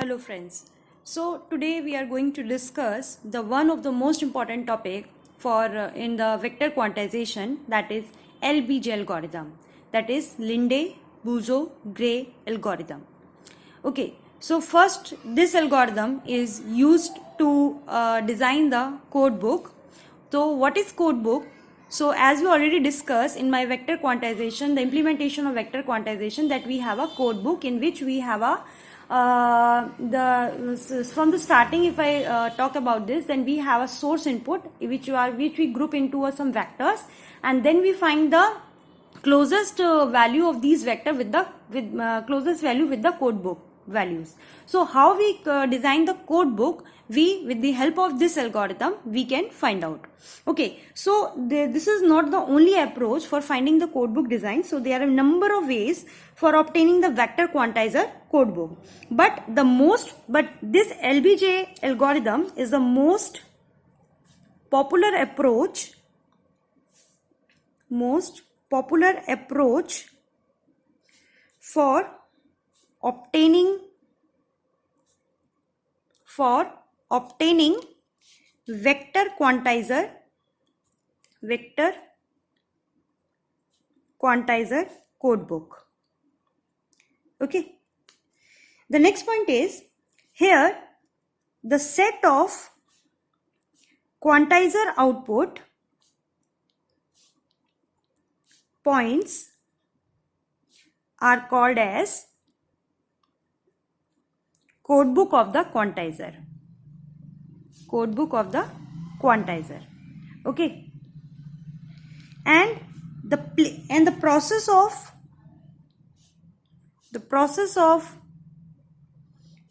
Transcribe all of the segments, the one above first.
Hello friends. So today we are going to discuss the one of the most important topic for in the vector quantization, that is Lbg algorithm, that is Linde Buzo Gray algorithm. Okay, so first this algorithm is used to design the code book. So what is code book? So as we already discussed in my vector quantization, the implementation of vector quantization, that we have a code book in which we have a from the starting, if I talk about this, then we have a source input which we group into some vectors, and then we find the closest value of these vector with the closest value with the code book values. So how we design the code book, with the help of this algorithm we can find out. Okay, so this is not the only approach for finding the code book design. So there are a number of ways for obtaining the vector quantizer code book, but this Lbg algorithm is the most popular approach for obtaining vector quantizer code book. Okay, the next point is, here the set of quantizer output points are called as codebook of the quantizer. Okay, and the process of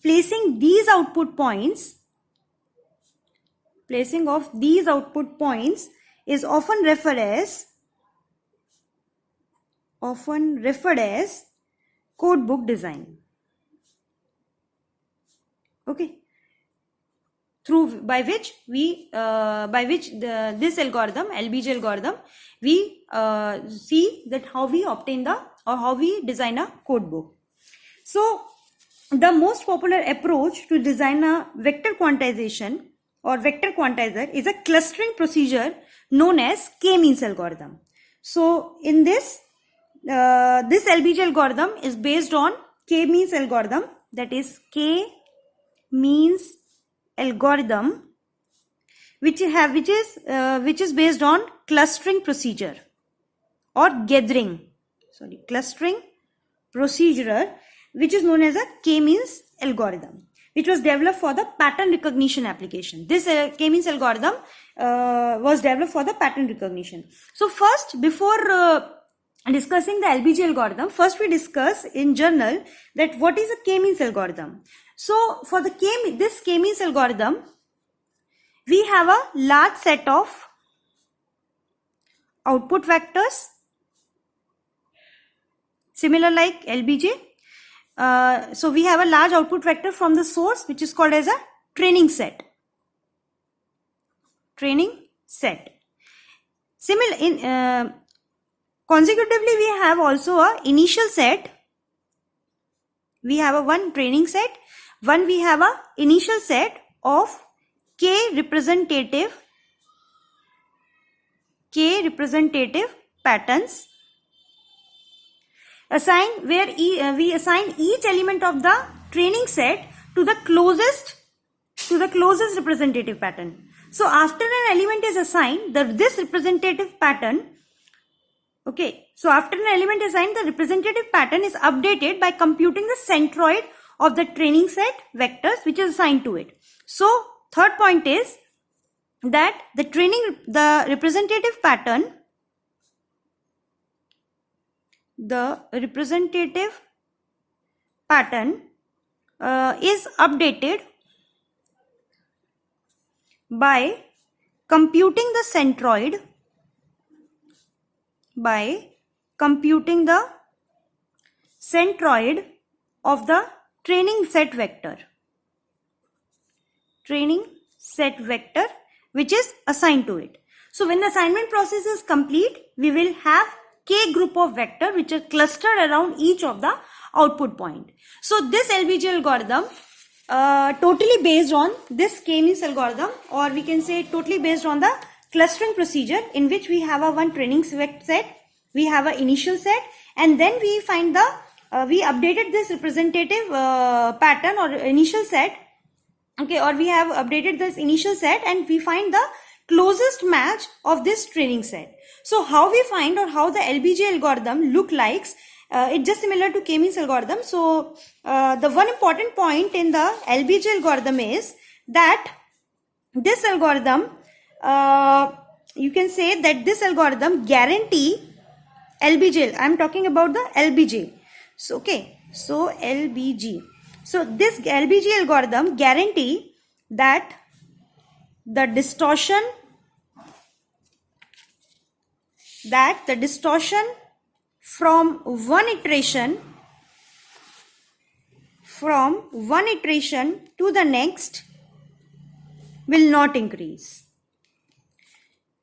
placing these output points is often referred as codebook design. Okay, by which this algorithm, Lbg algorithm, we see that how we obtain how we design a code book. So the most popular approach to design a vector quantization or vector quantizer is a clustering procedure known as k-means algorithm. So in this Lbg algorithm is based on k-means algorithm, that is k-means algorithm, which is based on clustering procedure or clustering procedure, which is known as a k-means algorithm, which was developed for the pattern recognition application. This k-means algorithm was developed for the pattern recognition. So first, before discussing the Lbg algorithm, first we discuss in general that what is a k-means algorithm. So for this k-means algorithm, we have a large set of output vectors, similar like Lbg. So we have a large output vector from the source, which is called as a training set. Consecutively, we have also a initial set. We have a one training set. We have a initial set of k representative patterns, we assign each element of the training set to the closest representative pattern. So after an element is assigned, this representative pattern, okay, so after an element is assigned, the representative pattern is updated by computing the centroid of the training set vectors which is assigned to it. So third point is that the representative pattern is updated by computing the centroid of the training set vector which is assigned to it. So when the assignment process is complete, we will have k group of vector which are clustered around each of the output point. So this Lbg algorithm totally based on this k-means algorithm, or we can say totally based on the clustering procedure, in which we have a one training set, we have an initial set, and then we find the we updated this representative pattern or initial set, okay, or we have updated this initial set and we find the closest match of this training set. So how we find, or how the LBG algorithm look likes, it's just similar to k-means algorithm. So the one important point in the LBG algorithm is that this algorithm, you can say that this algorithm guarantee LBJ. I am talking about the LBJ. So okay, so LBG. So this LBG algorithm guarantee that the distortion from one iteration to the next will not increase.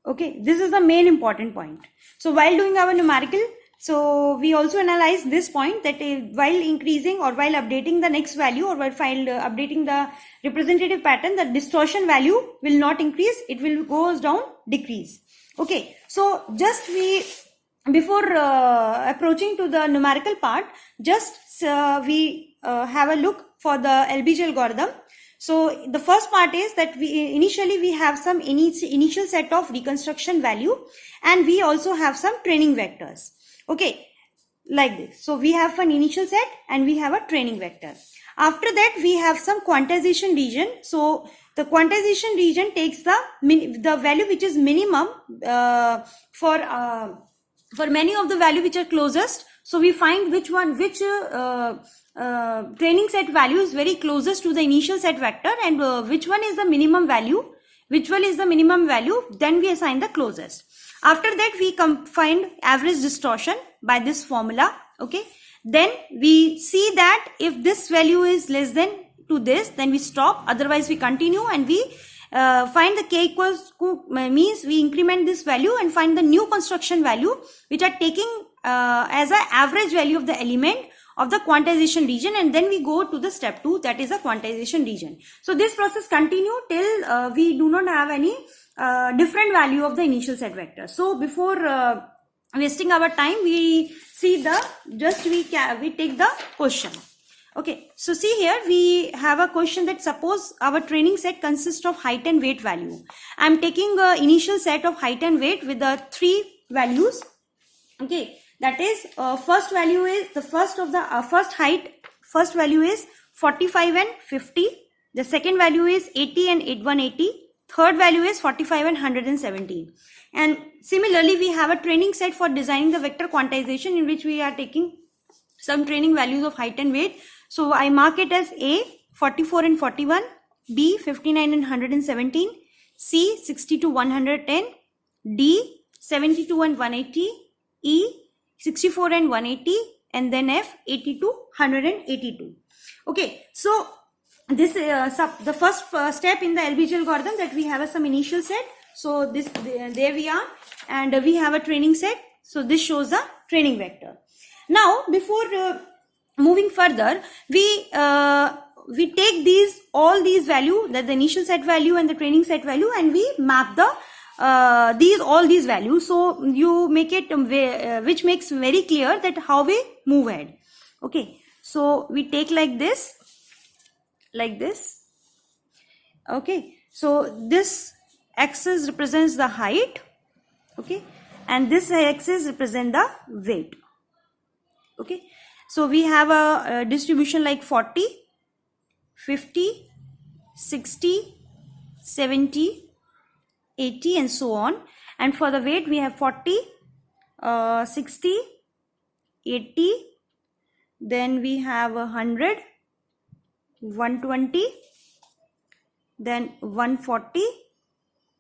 Okay, this is the main important point. So while doing our numerical, so we also analyze this point, that while increasing or while updating the next value, or while updating the representative pattern, the distortion value will not increase, it will goes down, decrease. Okay, so just we, before approaching to the numerical part, just we have a look for the LBG algorithm. So the first part is that we initially have some initial set of reconstruction value, and we also have some training vectors. Okay, like this. So we have an initial set and we have a training vector. After that we have some quantization region. So the quantization region takes the value which is minimum for many of the value which are closest. So we find which training set value is very closest to the initial set vector, and which one is the minimum value, then we assign the closest. After that we find average distortion by this formula. Okay, then we see that if this value is less than to this, then we stop, otherwise we continue, and we find the k equals means we increment this value and find the new construction value which are taking as an average value of the element of the quantization region, and then we go to the step 2, that is a quantization region. So this process continue till we do not have any different value of the initial set vector. So before wasting our time, we see we take the question. Okay, so see here we have a question that suppose our training set consists of height and weight value. I am taking a initial set of height and weight with the 3 values. Okay, that is first value is the first value is 45 and 50. The second value is 80 and 180. Third value is 45 and 117. And similarly, we have a training set for designing the vector quantization, in which we are taking some training values of height and weight. So I mark it as A 44 and 41, B 59 and 117, C 60 to 110, D 72 and 180, E 64 and 180, and then F 80 to 182. Okay, so this the first step in the LBG algorithm, that we have some initial set. So there we are, and we have a training set. So this shows a training vector. Now before moving further, we take all these value, that the initial set value and the training set value, and we map the all these values. So you make it which makes very clear that how we move ahead. Okay, so we take like this. Okay, so this axis represents the height. Okay, and this axis represent the weight. Okay, so we have a distribution like 40, 50, 60, 70, 80, and so on. And for the weight we have 40, 60, 80, then we have 100, 120, then 140,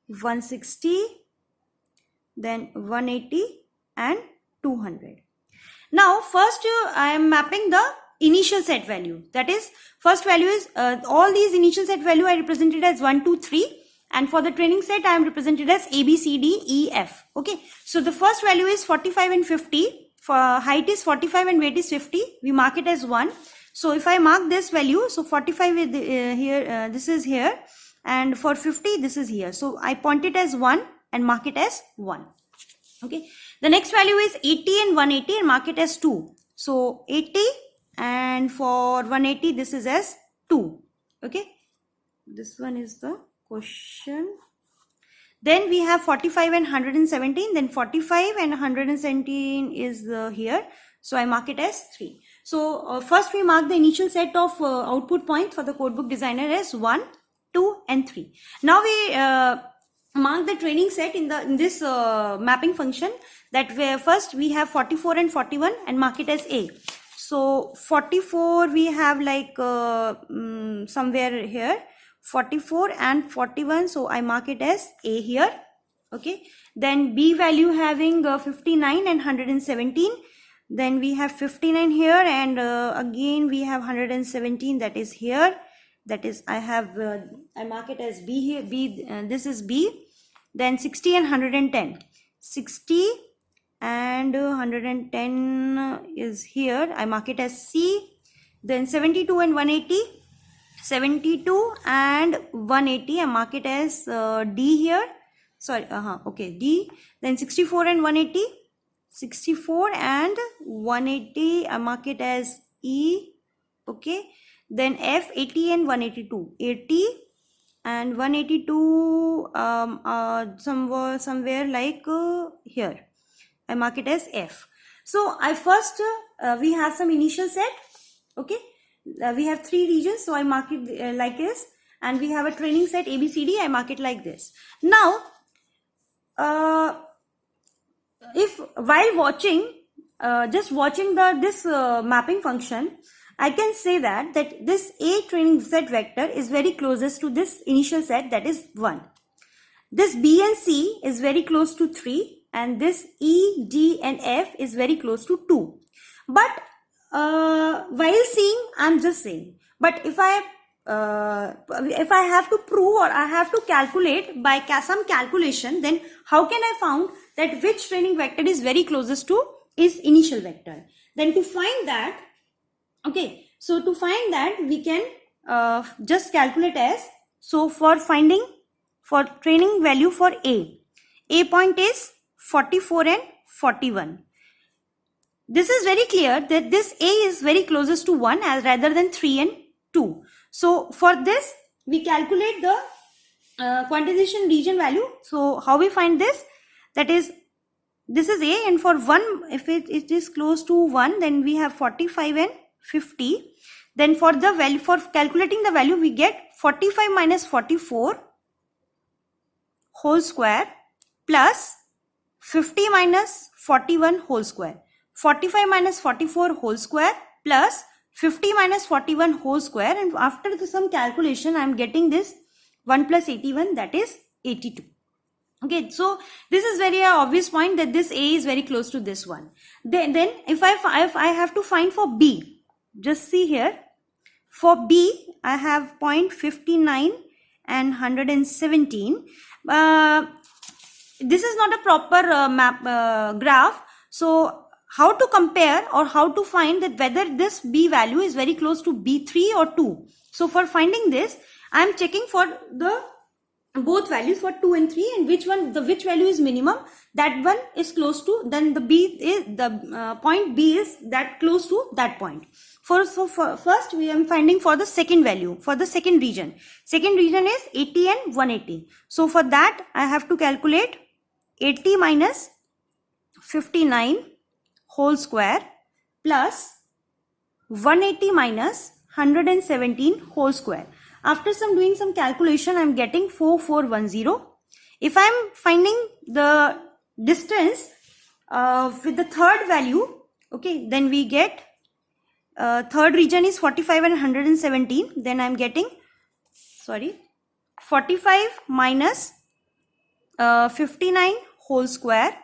160, then 180, and 200. Now first I am mapping the initial set value. That is, first value is all these initial set value I represented as 1, 2, 3, and for the training set I am represented as A, B, C, D, E, F. Okay, so the first value is 45 and 50. For height is 45 and weight is 50. We mark it as 1. So if I mark this value, so 45 is here, this is here, and for 50 this is here. So I point it as 1 and mark it as 1. Okay, the next value is 80 and 180 and mark it as 2. So 80, and for 180 this is as 2. Okay, this one is the question. Then we have 45 and 117. Then 45 and 117 is here. So I mark it as 3. So first we mark the initial set of output points for the codebook designer as 1, 2 and 3. Now we mark the training set in this mapping function, that where first we have 44 and 41 and mark it as A. So 44 we have like somewhere here, 44 and 41, so I mark it as A here. Okay, then B value having 59 and 117. Then we have 59 here, and again we have 117, that is here. That is I mark it as B here. B, this is B. Then 60 and 110. 60 and 110 is here. I mark it as C. Then 72 and 180. 72 and 180, I mark it as D here. Sorry, okay, D. Then 64 and 180. 64 and 180, I mark it as E. Okay. Then F, 80 and 182. 80 and 182 somewhere like here. I mark it as F. So I first we have some initial set. Okay. We have 3 regions, so I mark it like this, and we have a training set ABCD. I mark it like this. Now, if while watching, just watching this mapping function, I can say that this A training set vector is very closest to this initial set, that is 1. This B and C is very close to 3, and this E, D and F is very close to 2. But while seeing, I'm just saying. But if I have to prove, or I have to calculate by some calculation, then how can I found that which training vector is very closest to is initial vector? Then to find that, okay, so to find that we can just calculate as, so for training value for A point is 44 and 41. This is very clear that this A is very closest to 1 as rather than 3 and 2. So for this, we calculate the quantization region value. So how we find this? That is, this is A, and for 1, if it is close to 1, then we have 45 and 50. Then for the value, for calculating the value, we get 45 minus 44 whole square plus 50 minus 41 whole square. 45 minus 44 whole square plus 50 minus 41 whole square, and after some calculation I am getting this 1 plus 81, that is 82. Okay, so this is very obvious point that this A is very close to this one. Then if I have to find for B, just see here, for B I have 0.59 and 117. This is not a proper graph, so how to compare or how to find that whether this B value is very close to B3 or 2. So for finding this, I am checking for the both values for 2 and 3, and which value is minimum, that one is close to, then the B is the point B is that close to that point. For first we am finding for the second value, for the second region. Second region is 80 and 180. So for that I have to calculate 80 minus 59 whole square plus 180 minus 117 whole square. After doing some calculation, I am getting 4410. If I am finding the distance with the third value, okay, then we get third region is 45 and 117. Then I am getting 45 minus 59 whole square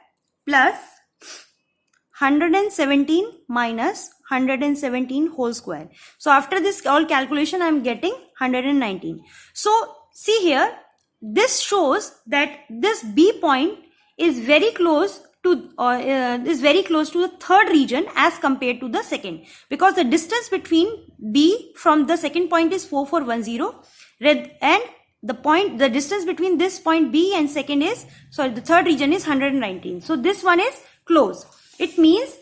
plus 117 minus 117 whole square. So after this all calculation, I am getting 119. So see here, this shows that this B point is very close to the third region as compared to the second, because the distance between B from the second point is 4410, and the distance between this point B and the third region is 119. So this one is close. It means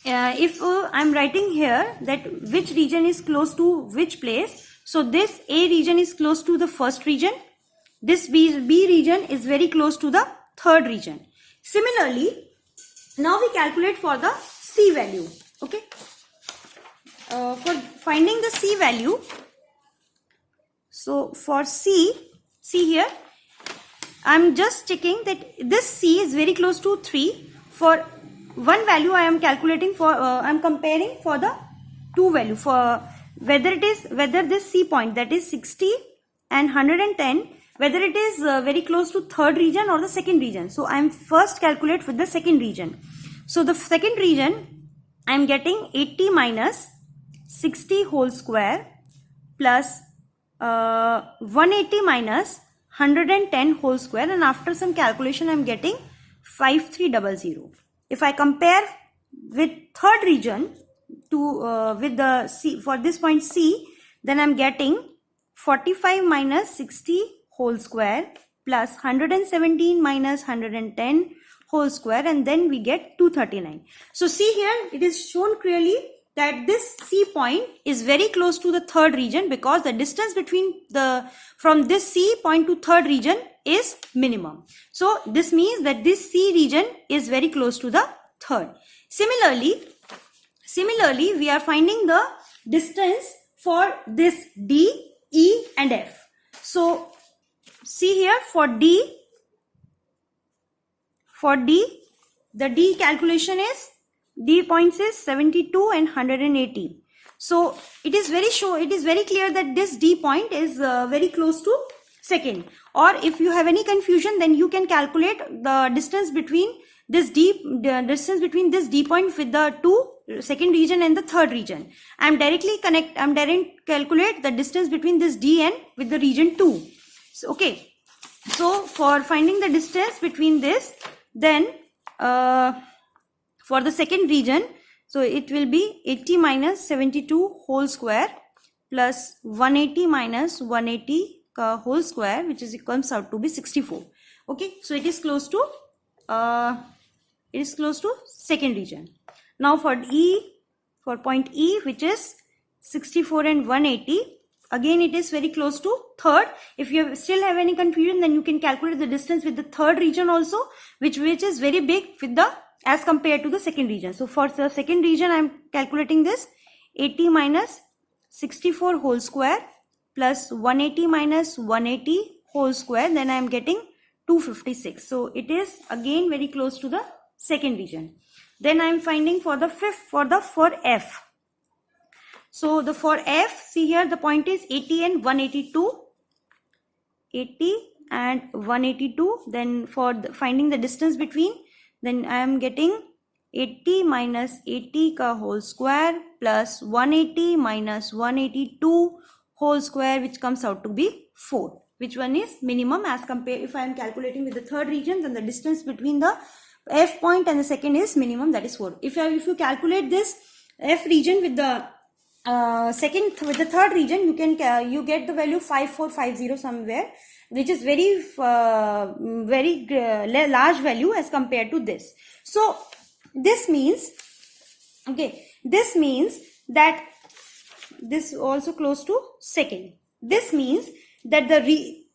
if I'm writing here that which region is close to which place, so this A region is close to the first region, this B region is very close to the third region. Similarly, now we calculate for the C value. Okay, for finding the C value, so for C, see here, I'm just checking that this C is very close to 3. For one value I am calculating for, I'm comparing for the two value, for whether this C point, that is 60 and 110, whether it is very close to third region or the second region. So I am first calculate with the second region. So the second region I am getting 80 minus 60 whole square plus 180 minus 110 whole square, and after some calculation I am getting 5300. If I compare with third region to with the C, for this point C, then I am getting 45 minus 60 whole square plus 117 minus 110 whole square, and then we get 239. So see here, it is shown clearly that this C point is very close to the third region because the distance between from this C point to third region is minimum. So this means that this C region is very close to the third. Similarly, we are finding the distance for this D, E and F. So see here, for D, the D calculation is, D points is 72 and 180. So it is very clear that this D point is very close to second. Or if you have any confusion, then you can calculate the distance between this D point with the second region and the third region. I'm directly calculate the distance between this D and with the region 2. So, okay. So for finding the distance between this, then for the second region, so it will be 80 minus 72 whole square plus 180 minus 180 whole square, which comes out to be 64. Okay, so it is close to second region. Now for point E, which is 64 and 180, again it is very close to third. If you still have any confusion, then you can calculate the distance with the third region also, which is very big with the as compared to the second region. So for the second region, I am calculating this 80 minus 64 whole square plus 180 minus 180 whole square, then I am getting 256. So it is again very close to the second region. Then I am finding for the for F. So for F, see here the point is 80 and 182. 80 and 182. Then for finding the distance between, then I am getting 80 minus 80 ka whole square plus 180 minus 182 whole square, which comes out to be 4. Which one is minimum as compared, if I am calculating with the third region, then the distance between the F point and the second is minimum, that is 4. If you calculate this F region with the third region, you get the value 5450 somewhere, which is very large value as compared to this. So this means that this is also close to second. This means that we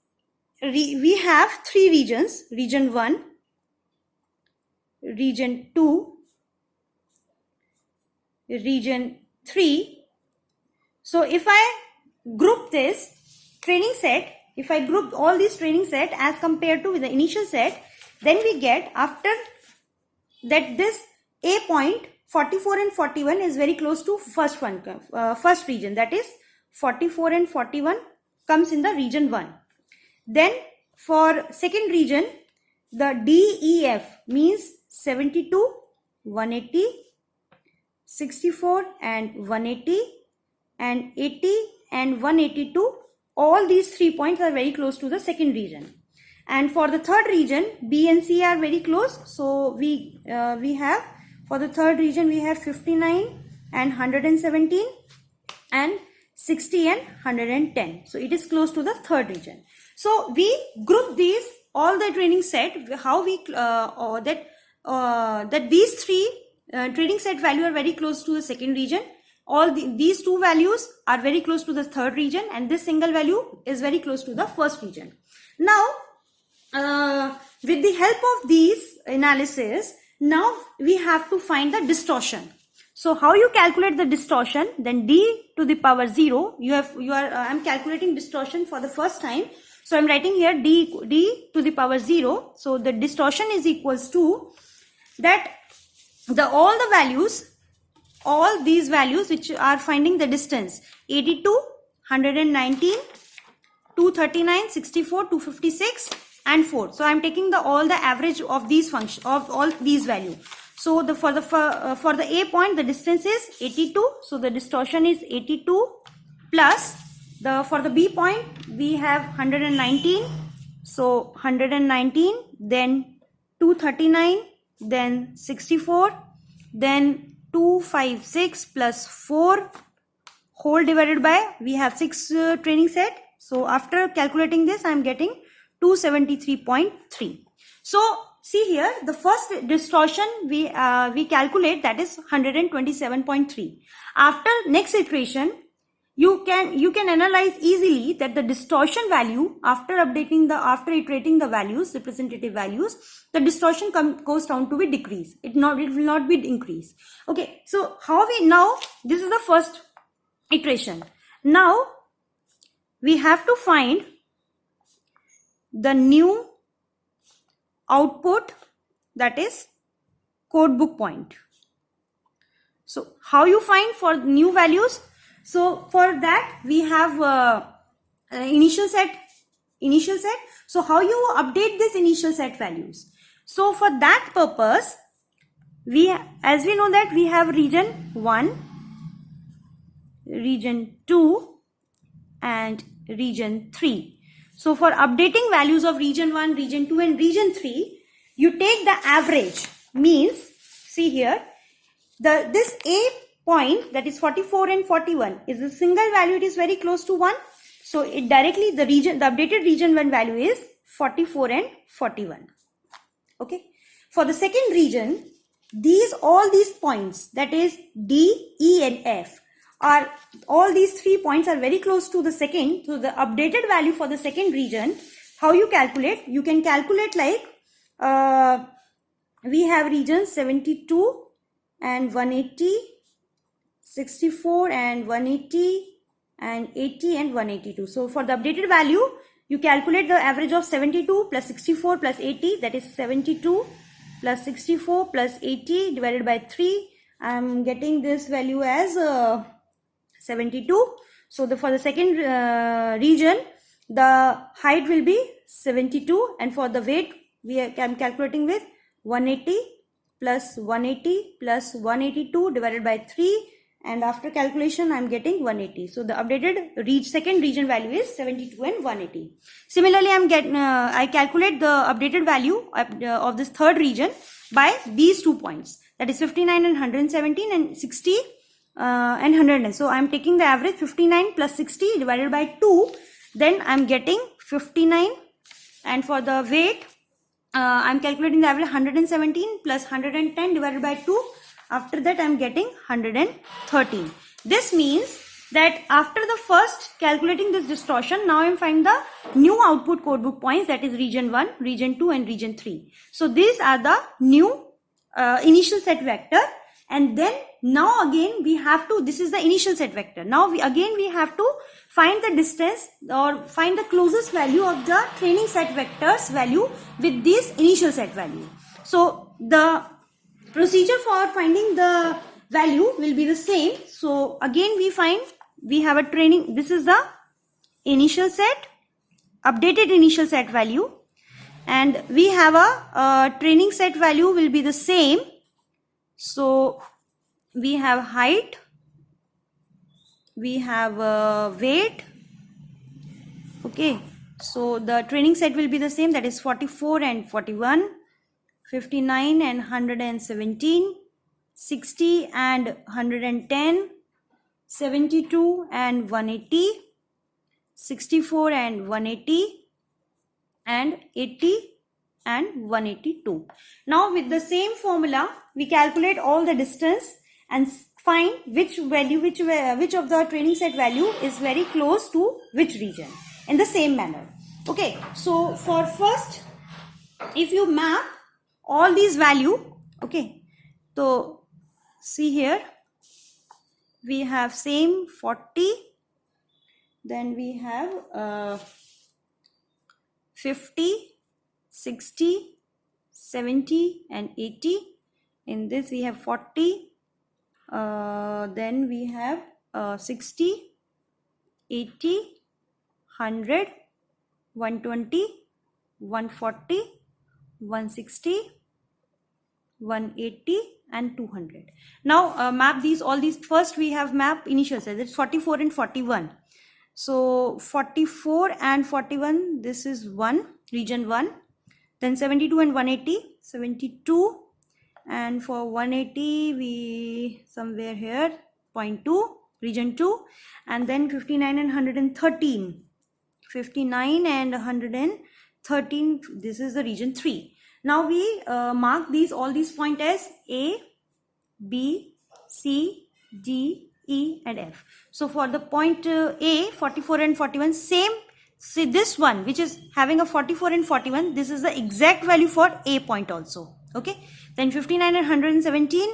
have three regions: region 1, region 2, region 3. So if I group this training set, if I group all these training set as compared to the initial set, then we get after that this A point 44 and 41 is very close to first region, that is 44 and 41 comes in the region 1. Then for second region, the DEF means 72, 180, 64 and 180 and 80 and 182. All these 3 points are very close to the second region. And for the third region, B and C are very close. So we have, for the third region, we have 59 and 117. and 60 and 110. So it is close to the third region. So we group these all the training set, how we that these three training set value are very close to the second region. All these two values are very close to the third region, and this single value is very close to the first region. Now with the help of these analysis, now we have to find the distortion. So how you calculate the distortion? Then d to the power 0, I'm calculating distortion for the first time. So I'm writing here d to the power 0. So the distortion is equals to that all these values which are finding the distance 82, 119, 239, 64, 256 and 4. So I'm taking all the average of these functions of all these values. So for the A point the distance is 82. So the distortion is 82 plus for the B point we have 119. So 119, then 239, then 64, then 256 plus 4 whole divided by, we have 6 training set. So after calculating this I am getting 273.3. So see here, the first distortion we calculate, that is 127.3. After next iteration, you can analyze easily that the distortion value after iterating the values, representative values, the distortion goes down to be decrease. It will not be increase. Okay, so this is the first iteration. Now we have to find the new output, that is codebook point. So how you find for new values? So for that we have initial set. So how you update this initial set values? So for that purpose, as we know that we have region 1, region 2 and region 3. So for updating values of region 1, region 2 and region 3, you take the average. Means, see here, this A point, that is 44 and 41, is a single value, it is very close to 1. So it directly, the updated region 1 value is 44 and 41. Okay. For the second region, all these points, that is D, E and F, all these 3 points are very close to the second. So the updated value for the second region, how you calculate? You can calculate like we have regions 72 and 180, 64 and 180 and 80 and 182. So for the updated value, you calculate the average of 72 plus 64 plus 80, that is 72 plus 64 plus 80 divided by 3. I am getting this value as 72. So for the second region, the height will be 72, and for the weight I am calculating with 180 plus 180 plus 182 divided by 3, and after calculation I am getting 180. So the updated second region value is 72 and 180. Similarly, I calculate the updated value of this third region by these 2 points, that is 59 and 117 and 60 and 100. So I am taking the average 59 plus 60 divided by 2, then I am getting 59, and for the weight I am calculating the average 117 plus 110 divided by 2. After that I am getting 113. This means that after the first calculating this distortion, now I am finding the new output codebook points, that is region 1, region 2 and region 3. So these are the new initial set vector, and then now again we have to, this is the initial set vector. Now we have to find the distance or find the closest value of the training set vectors value with this initial set value. So the procedure for finding the value will be the same. So again we have a training, this is the initial set, updated initial set value, and we have a training set value will be the same. So we have height, we have weight. Okay, so the training set will be the same, that is 44 and 41, 59 and 117, 60 and 110, 72 and 180, 64 and 180, and 80 and 182. Now with the same formula, we calculate all the distance and find which value, which of the training set value is very close to which region in the same manner. Okay, so for first, if you map all these value, okay, so see here, we have same 40, then we have 50, 60, 70 and 80. In this we have 40, then we have 60, 80, 100, 120, 140, 160, 180 and 200. Now map these, all these. First we have map initial size, it's 44 and 41. So 44 and 41, this is 1, region 1. Then 72 and 180, 72, and for 180 we somewhere here 0.2, region 2. And then 59 and 113, 59 and 113, this is the region 3. Now we mark these, all these points as A, B, C, D, E and F. So for the point A, 44 and 41, same. See this one which is having a 44 and 41, this is the exact value for A point also. Okay. Then 59 and 117,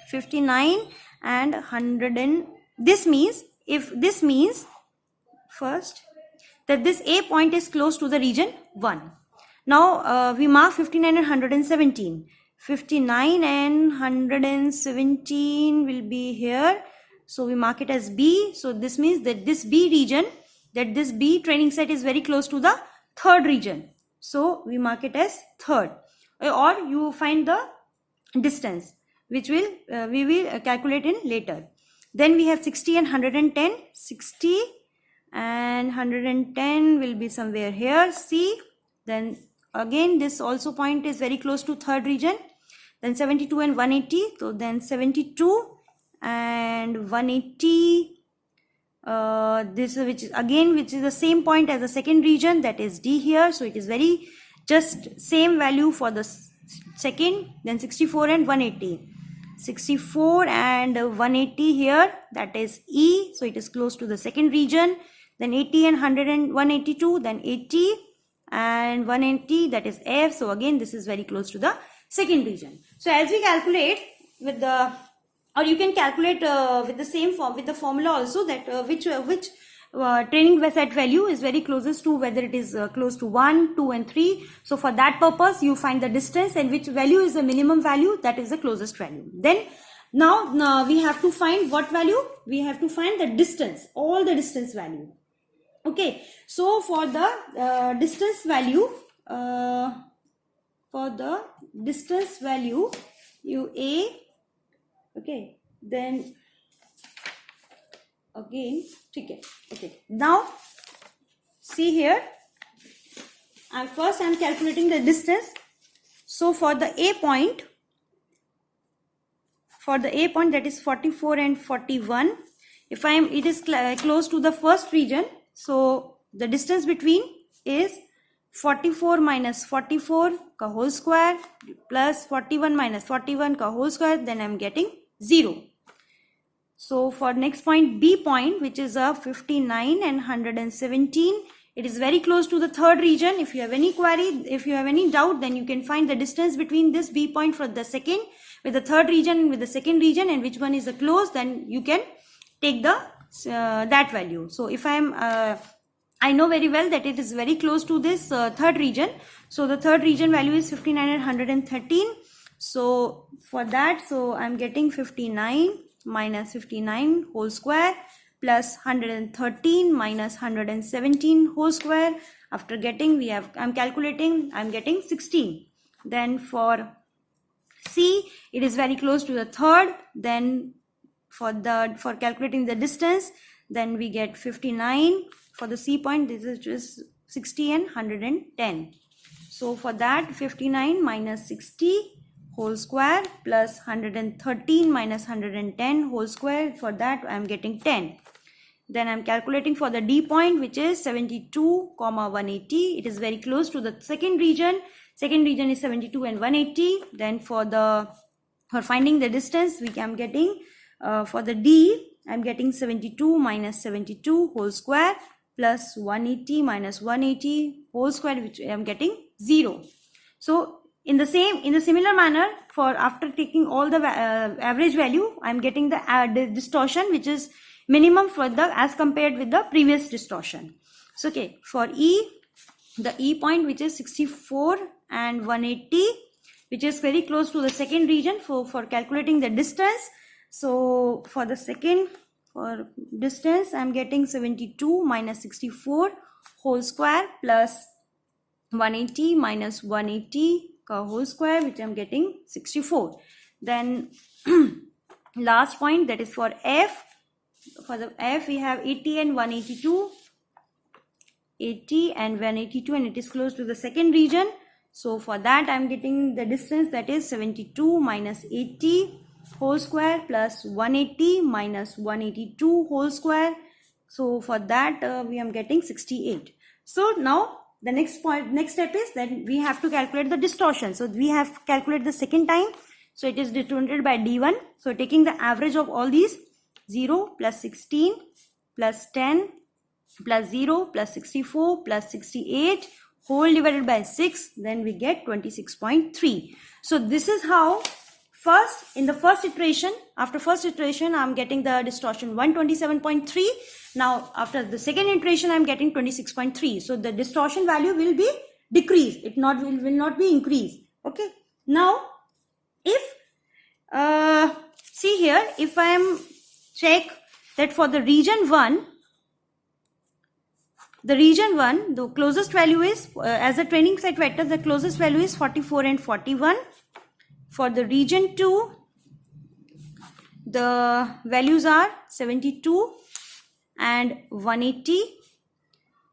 59 and 100 and this means, if this means first that this A point is close to the region 1. Now we mark 59 and 117. 59 and 117 will be here. So we mark it as B. So this means that this B region, that this B training set is very close to the third region. So we mark it as third. Or you find the distance, which will we will calculate in later. Then we have 60 and 110. 60 and 110 will be somewhere here, C. Then again this also point is very close to third region. Then 72 and 180, so then 72 and 180, this which is again which is the same point as the second region, that is D here. So it is very just same value for the second. Then 64 and 180, 64 and 180 here, that is E, so it is close to the second region. Then 80 and 100 and 182, then 80 and 180, that is F. So again this is very close to the second region. So as we calculate with the, or you can calculate with the same form, with the formula also, that which training set value is very closest to, whether it is close to 1, 2 and 3. So for that purpose you find the distance and which value is the minimum value, that is the closest value. Then now we have to find what value? We have to find the distance, all the distance value. Okay, so for the distance value, you A, okay, then again, okay, now see here, and first I am calculating the distance. So for the A point, that is 44 and 41, if it is close to the first region, so the distance between is 44 minus 44 ka whole square plus 41 minus 41 ka whole square, then I am getting 0. So for next point, B point, which is a 59 and 117, it is very close to the third region. If you have any query, if you have any doubt, then you can find the distance between this B point for the second, with the third region and with the second region, and which one is the close, then you can take the that value. So if I know very well that it is very close to this third region. So the third region value is 59 and 113. So for that, so I'm getting 59 minus 59 whole square plus 113 minus 117 whole square. After getting, I'm getting 16. Then for C, it is very close to the third. Then for calculating the distance, then we get 59 for the C point. This is just 60 and 110. So for that, 59 minus 60 whole square plus 113 minus 110 whole square. For that I am getting 10. Then I am calculating for the D point, which is 72, 180. It is very close to the second region. Second region is 72 and 180. Then for finding the distance, I am getting for the D, I am getting 72 minus 72 whole square plus 180 minus 180 whole square, which I am getting 0. So in the similar manner, for after taking all the average value, I am getting the distortion, which is minimum for as compared with the previous distortion. So okay, for E, the E point, which is 64 and 180, which is very close to the second region for calculating the distance. So for the for distance, I am getting 72 minus 64 whole square plus 180 minus 180 whole square, which I am getting 64. Then last point, that is for F. For the F, we have 80 and 182. 80 and 182, and it is close to the second region. So for that, I am getting the distance, that is 72 minus 80 whole square plus 180 minus 182 whole square. So for that, we am getting 68. So now the next step is that we have to calculate the distortion. So we have calculated the second time. So it is denoted by D1. So taking the average of all these, 0 plus 16 plus 10 plus 0 plus 64 plus 68 whole divided by 6, then we get 26.3. So this is how in the first iteration, after first iteration, I am getting the distortion 127.3. Now after the second iteration, I am getting 26.3. So the distortion value will be decreased. It will not be increased. Okay. Now if see here, if I am check that for the region 1, the closest value is, as a training set vector, the closest value is 44 and 41. For the region 2, the values are 72 and 180,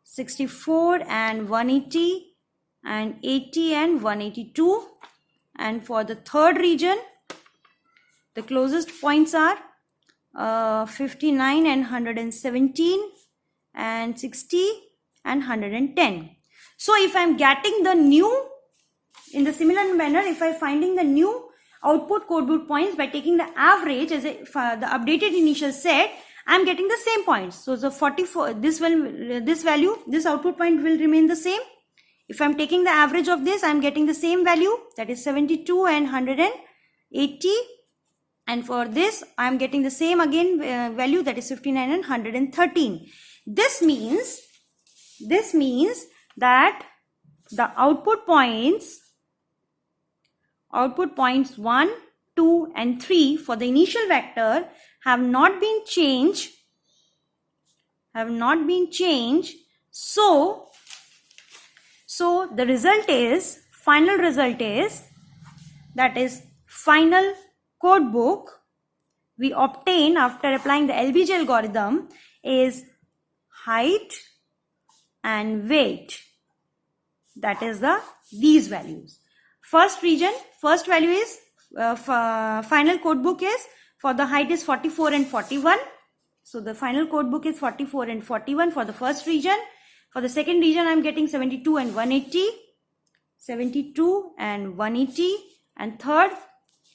64 and 180, and 80 and 182. And for the third region, the closest points are 59 and 117 and 60 and 110. So if I am getting the new, in the similar manner, if I am finding the new output codebook points by taking the average as the updated initial set, I am getting the same points. So the 44, this value, this output point will remain the same. If I am taking the average of this, I am getting the same value, that is 72 and 180. And for this, I am getting the same again value, that is 59 and 113. This means that the output points 1, 2 and 3 for the initial vector have not been changed. So the result is, final result is, that is final codebook we obtain after applying the Lbg algorithm is height and weight, that is these values. First value is final codebook is, for the height is 44 and 41. So the final codebook is 44 and 41 for the first region. For the second region, I am getting 72 and 180, 72 and 180, and third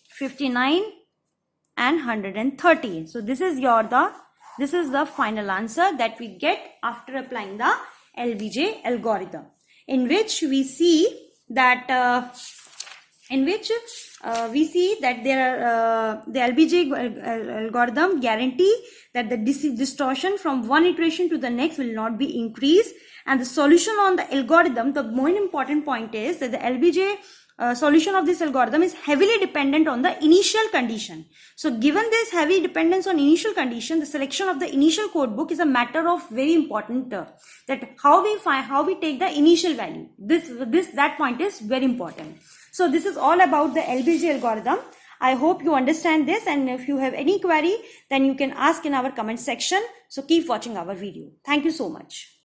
59 and 130. So this is the final answer that we get after applying the Lbg algorithm, in which we see that there are the Lbg algorithm guarantee that the distortion from one iteration to the next will not be increased, and the solution on the algorithm, the more important point is that the Lbg solution of this algorithm is heavily dependent on the initial condition. So given this heavy dependence on initial condition, the selection of the initial codebook is a matter of very important, that how we take the initial value. That point is very important. So this is all about the Lbg algorithm. I hope you understand this, and if you have any query, then you can ask in our comment section. So keep watching our video. Thank you so much.